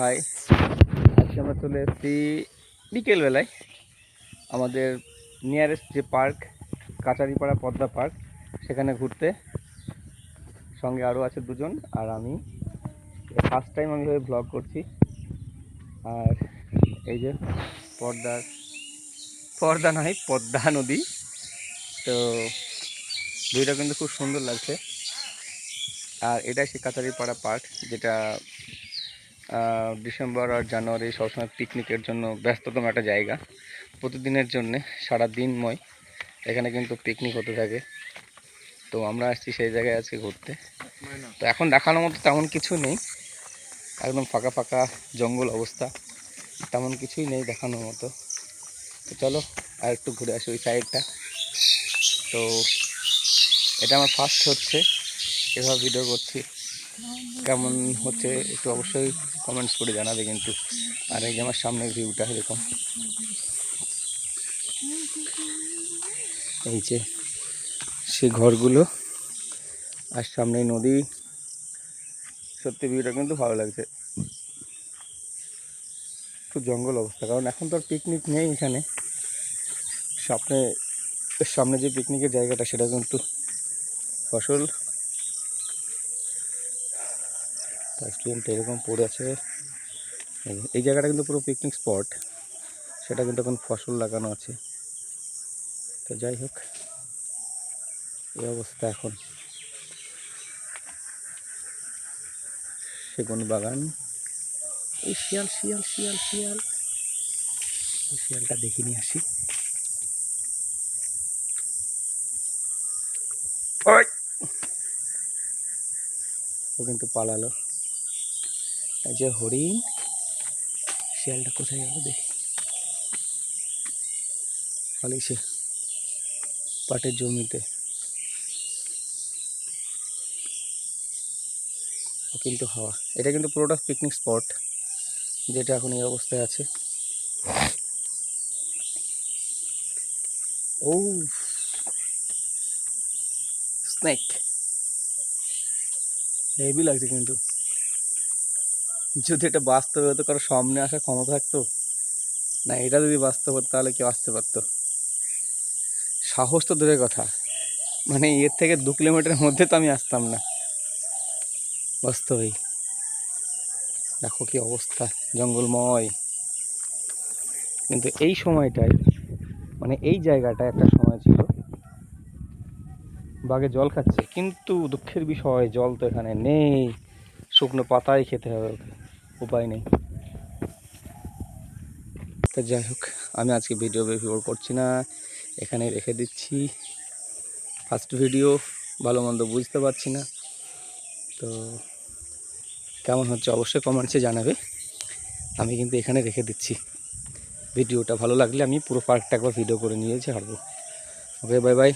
High, আজকে আমরা চলে এসেছি বিকেলবেলায় আমাদের নিয়ারেস্ট যে পার্ক কাচারিপাড়া পদ্মা পার্ক সেখানে ঘুরতে। সঙ্গে আরও আছে দুজন, আর আমি ফার্স্ট টাইম আমি ব্লগ করছি। আর এই যে পদ্মা নয়, পদ্মা নদী। তো ভিউটা কিন্তু খুব সুন্দর লাগছে। আর এটাই সেই কাচারিপাড়া পার্ক, যেটা ডিসেম্বর আর জানুয়ারি সবসময় পিকনিকের জন্য ব্যস্ততম একটা জায়গা। প্রতিদিনের জন্যে সারা দিনময় এখানে কিন্তু পিকনিক হতে থাকে। তো আমরা আসছি সেই জায়গায় আজকে ঘুরতে। তো এখন দেখানোর মতো তেমন কিছু নেই, একদম ফাঁকা ফাঁকা জঙ্গল অবস্থা, তেমন কিছুই নেই দেখানোর মতো। তো চলো আর একটু ঘুরে আসি ওই সাইডটা। তো এটা আমার ফার্স্ট হচ্ছে, এভাবে ভিডিও করছি। কেমন হচ্ছে একটু অবশ্যই কমেন্টস করে জানাবে কিন্তু। আর এই যে আমার সামনের ভিউটা এরকম, এই যে সে ঘরগুলো আর সামনে নদী। সত্যি ভিউটা কিন্তু ভালো লাগছে। খুব জঙ্গল অবস্থা, কারণ এখন তো আর পিকনিক নেই এখানে। সামনে যে পিকনিকের জায়গাটা সেটা কিন্তু ফসল ডাস্টবিনটা এরকম পড়ে আছে। এই জায়গাটা কিন্তু পুরো পিকনিক স্পট, সেটা কিন্তু এখন ফসল লাগানো আছে। তো যাই হোক, এই অবস্থা এখন। সেগুন বাগান। এই শিয়াল শিয়াল শিয়াল শিয়াল, ওই শিয়ালটা দেখে নিয়ে আসি। ও কিন্তু পালালো। এই যে হরিণ, শিয়ালটা কোথায় গেল দেখি। পালিয়েছে পাটের জমিতে। ও কিন্তু হাওয়া, এটা কিন্তু পুরোটা পিকনিক স্পট, যেটা এখন এই অবস্থায় আছে। ও স্নেক, হেভি লাগছে কিন্তু। যদি এটা বাস্তবে হতো, কারো সামনে আসার ক্ষমতা থাকতো না, এটা যদি বাস্তব হতো তাহলে কেউ আসতে পারতো? সাহস তো দূরের কথা, মানে এর থেকে 2 কিলোমিটারের মধ্যে তো আমি আসতাম না বাস্তবেই। দেখো কি অবস্থা, জঙ্গলময়। কিন্তু এই সময়টায়, মানে এই জায়গাটা একটা সময় ছিল বাঘে জল খাচ্ছে, কিন্তু দুঃখের বিষয় জল তো এখানে নেই। শুকনো পাতাই খেতে হবে ওকে, উপায় নেই। তো যাই হোক, আমি আজকে ভিডিও বেশি বড় করছি না, এখানে রেখে দিচ্ছি। ফার্স্ট ভিডিও, ভালো মন্দ বুঝতে পারছি না, তো কেমন হচ্ছে অবশ্যই কমেন্টসে জানাবে। আমি কিন্তু এখানে রেখে দিচ্ছি। ভিডিওটা ভালো লাগলে আমি পুরো পার্কটা একবার ভিডিও করে নিয়ে ছাড়বো। ওকে, বাই বাই।